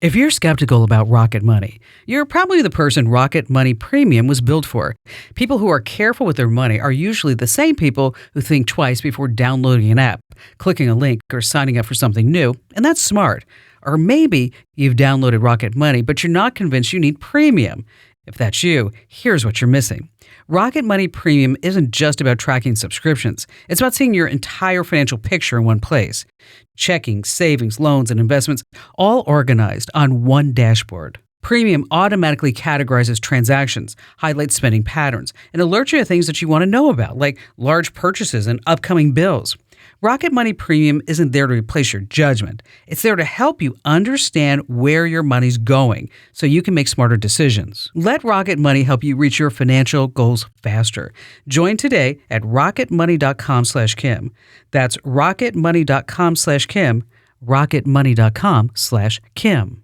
If you're skeptical about Rocket Money, you're probably the person Rocket Money Premium was built for. People who are careful with their money are usually the same people who think twice before downloading an app, clicking a link, or signing up for something new, and that's smart. Or maybe you've downloaded Rocket Money, but you're not convinced you need Premium. If that's you, here's what you're missing. Rocket Money Premium isn't just about tracking subscriptions. It's about seeing your entire financial picture in one place. Checking, savings, loans, and investments, all organized on one dashboard. Premium automatically categorizes transactions, highlights spending patterns, and alerts you to things that you want to know about, like large purchases and upcoming bills. Rocket Money Premium isn't there to replace your judgment. It's there to help you understand where your money's going so you can make smarter decisions. Let Rocket Money help you reach your financial goals faster. Join today at rocketmoney.com/Kim. That's rocketmoney.com/Kim, rocketmoney.com/Kim.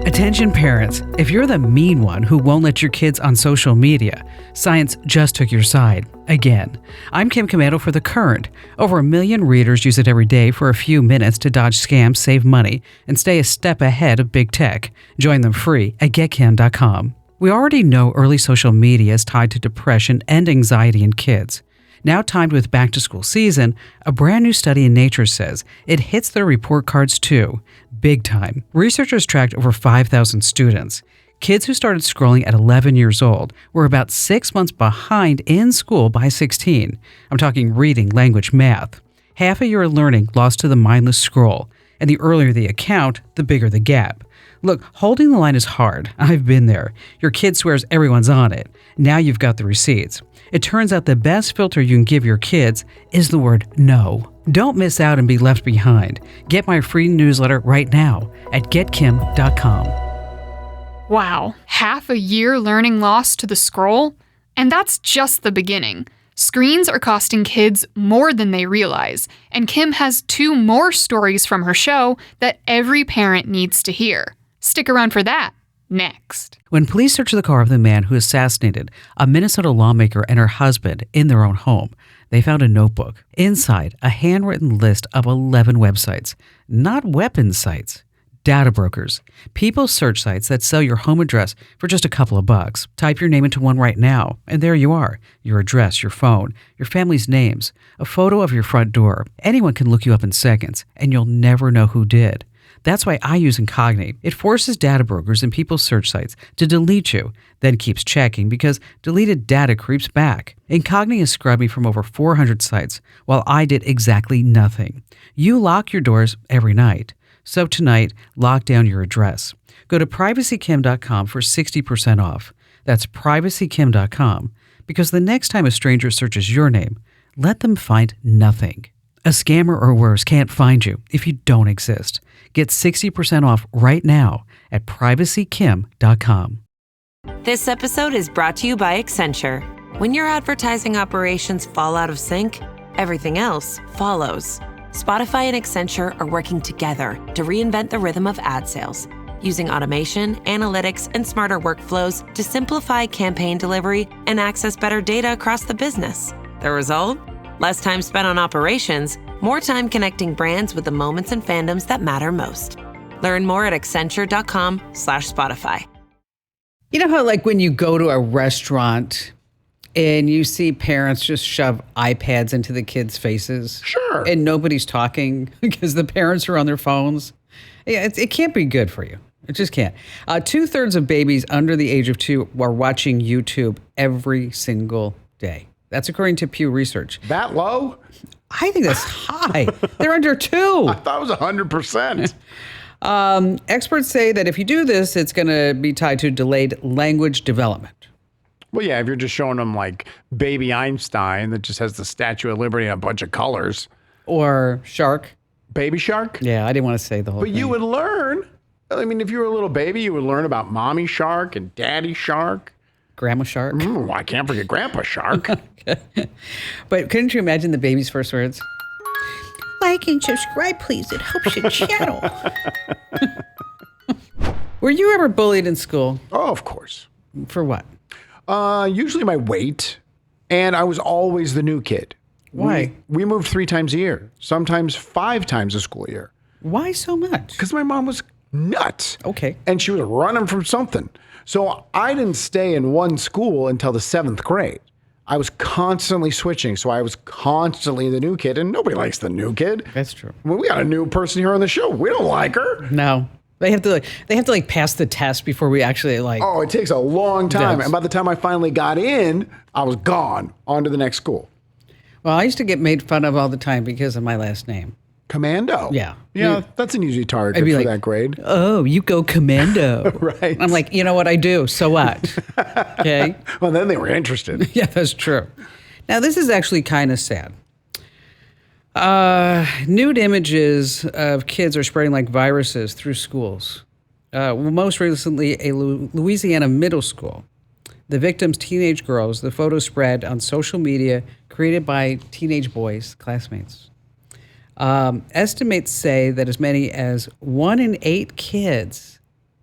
Attention parents, if you're the mean one who won't let your kids on social media, science just took your side. Again. I'm Kim Komando for The Current. Over 1 million readers use it every day for a few minutes to dodge scams, save money, and stay a step ahead of big tech. Join them free at getkim.com. We already know early social media is tied to depression and anxiety in kids. Now timed with back-to-school season, a brand new study in Nature says it hits their report cards too. Big time. Researchers tracked over 5,000 students. Kids who started scrolling at 11 years old were about 6 months behind in school by 16. I'm talking reading, language, math. Half a year of learning lost to the mindless scroll. And the earlier the account, the bigger the gap. Look, holding the line is hard. I've been there. Your kid swears everyone's on it. Now you've got the receipts. It turns out the best filter you can give your kids is the word no. Don't miss out and be left behind. Get my free newsletter right now at getkim.com. Wow, half a year learning lost to the scroll? And that's just the beginning. Screens are costing kids more than they realize, and Kim has 2 more stories from her show that every parent needs to hear. Stick around for that. Next. When police searched the car of the man who assassinated a Minnesota lawmaker and her husband in their own home, they found a notebook. Inside, a handwritten list of 11 websites. Not weapons sites. Data brokers. People search sites that sell your home address for just a couple of bucks. Type your name into one right now, and there you are. Your address, your phone, your family's names, a photo of your front door. Anyone can look you up in seconds, and you'll never know who did. That's why I use Incogni. It forces data brokers and people's search sites to delete you, then keeps checking because deleted data creeps back. Incogni has scrubbed me from over 400 sites while I did exactly nothing. You lock your doors every night. So tonight, lock down your address. Go to privacykim.com for 60% off. That's privacykim.com because the next time a stranger searches your name, let them find nothing. A scammer or worse can't find you if you don't exist. Get 60% off right now at privacykim.com. This episode is brought to you by Accenture. When your advertising operations fall out of sync, everything else follows. Spotify and Accenture are working together to reinvent the rhythm of ad sales, using automation, analytics, and smarter workflows to simplify campaign delivery and access better data across the business. The result? Less time spent on operations, more time connecting brands with the moments and fandoms that matter most. Learn more at accenture.com/Spotify. You know how like when you go to a restaurant and you see parents just shove iPads into the kids' faces? Sure. And nobody's talking because the parents are on their phones? Yeah, it can't be good for you. It just can't. 2/3 of babies under the age of 2 are watching YouTube every single day. That's according to Pew Research. That low? I think that's high. They're under 2. I thought it was 100%. Experts say that if you do this, it's going to be tied to delayed language development. Well, yeah, if you're just showing them like baby Einstein that just has the Statue of Liberty and a bunch of colors. Or shark. Baby shark? Yeah, I didn't want to say the whole But thing. you would learn. I mean, if you were a little baby, you would learn about mommy shark and daddy shark. Grandma shark. I can't forget grandpa shark. But couldn't you imagine the baby's first words? Like and subscribe, please. It helps your channel. Were you ever bullied in school? Oh, of course. For what? Usually my weight, and I was always the new kid. Why? We moved 3 times a year, sometimes 5 times a school year. Why so much? Because my mom was nuts. Okay. And she was running from something. So I didn't stay in one school until the 7th grade. I was constantly switching. So I was constantly the new kid, and nobody likes the new kid. That's true. When we got a new person here on the show, we don't like her. No. They have to pass the test before we actually Oh, it takes a long time. Does. And by the time I finally got in, I was gone on to the next school. Well, I used to get made fun of all the time because of my last name. Commando. Yeah. Yeah, that's an easy target I'd be for like, that grade. Oh, you go commando. Right. I'm like, you know what I do? So what? Okay. Well, then they were interested. Yeah, that's true. Now, this is actually kind of sad. Nude images of kids are spreading like viruses through schools. Most recently, a Louisiana middle school. The victims, teenage girls, the photos spread on social media created by teenage boys, classmates. Estimates say that as many as 1 in 8 kids,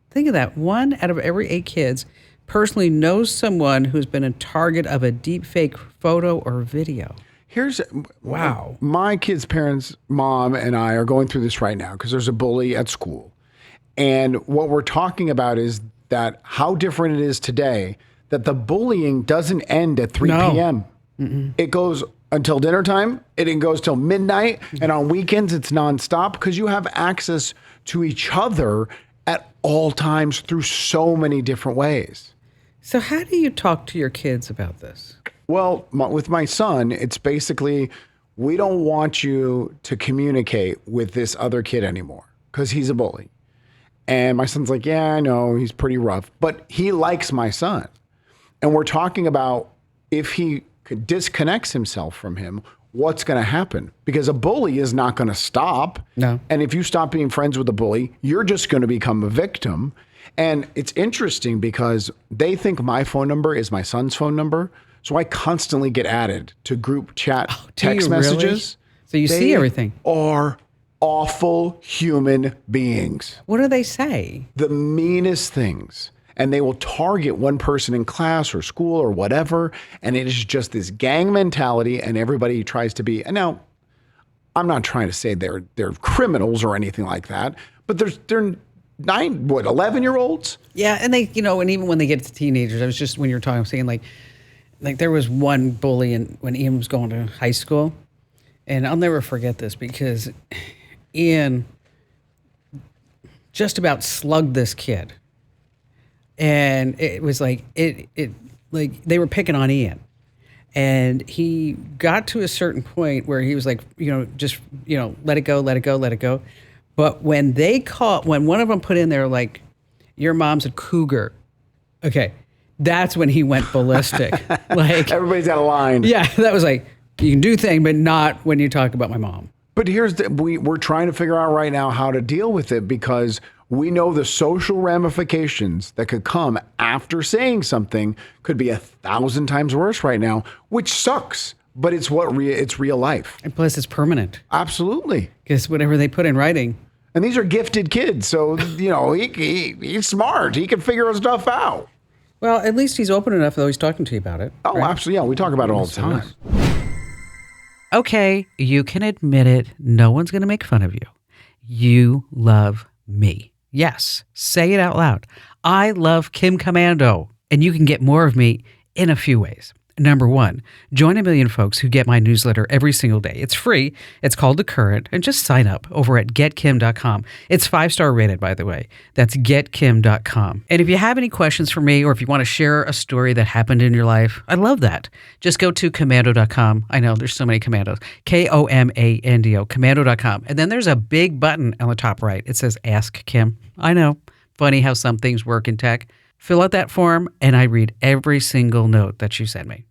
think of that, 1 out of every 8 kids personally knows someone who's been a target of a deepfake photo or video. Wow. My kid's parents, mom and I are going through this right now because there's a bully at school. And what we're talking about is that how different it is today, that the bullying doesn't end at 3 p.m. It goes until dinner time. It goes till midnight. And on weekends, it's nonstop because you have access to each other at all times through so many different ways. So how do you talk to your kids about this? Well, with my son, it's basically, we don't want you to communicate with this other kid anymore because he's a bully. And my son's like, yeah, I know, he's pretty rough, but he likes my son. And we're talking about if he disconnects himself from him, what's going to happen? Because a bully is not going to stop. No. And if you stop being friends with a bully, you're just going to become a victim. And it's interesting because they think my phone number is my son's phone number. So I constantly get added to group chat text messages. So you see everything. They are awful human beings. What do they say? The meanest things. And they will target one person in class or school or whatever. And it is just this gang mentality, and everybody tries to be. And now, I'm not trying to say they're criminals or anything like that, but they're 11-year-olds? Yeah, and they, and even when they get to teenagers, I was just, when you were talking, I'm saying like there was one bully when Ian was going to high school, and I'll never forget this because Ian just about slugged this kid. And it was like, like they were picking on Ian. And he got to a certain point where he was like, just, let it go, let it go, let it go. But when when one of them put in there, like, your mom's a cougar. Okay. That's when he went ballistic. Like, everybody's out of line. Yeah. That was like, you can do things, but not when you talk about my mom. But we're trying to figure out right now how to deal with it because we know the social ramifications that could come after saying something could be 1,000 times worse right now, which sucks. But it's it's real life. And plus, it's permanent. Absolutely. Because whatever they put in writing. And these are gifted kids. So, he's smart. He can figure stuff out. Well, at least he's open enough, though he's talking to you about it. Oh, right? Absolutely. Yeah, we talk about it all the time. Okay, you can admit it. No one's going to make fun of you. You love me. Yes, say it out loud. I love Kim Commando, and you can get more of me in a few ways. Number 1, join a million folks who get my newsletter every single day. It's free. It's called The Current, and just sign up over at getkim.com. It's 5-star rated, by the way. That's getkim.com. And if you have any questions for me, or if you want to share a story that happened in your life, I love that. Just go to commando.com. I know there's so many commandos. Komando, commando.com. And then there's a big button on the top right. It says Ask Kim. I know. Funny how some things work in tech. Fill out that form, and I read every single note that you send me.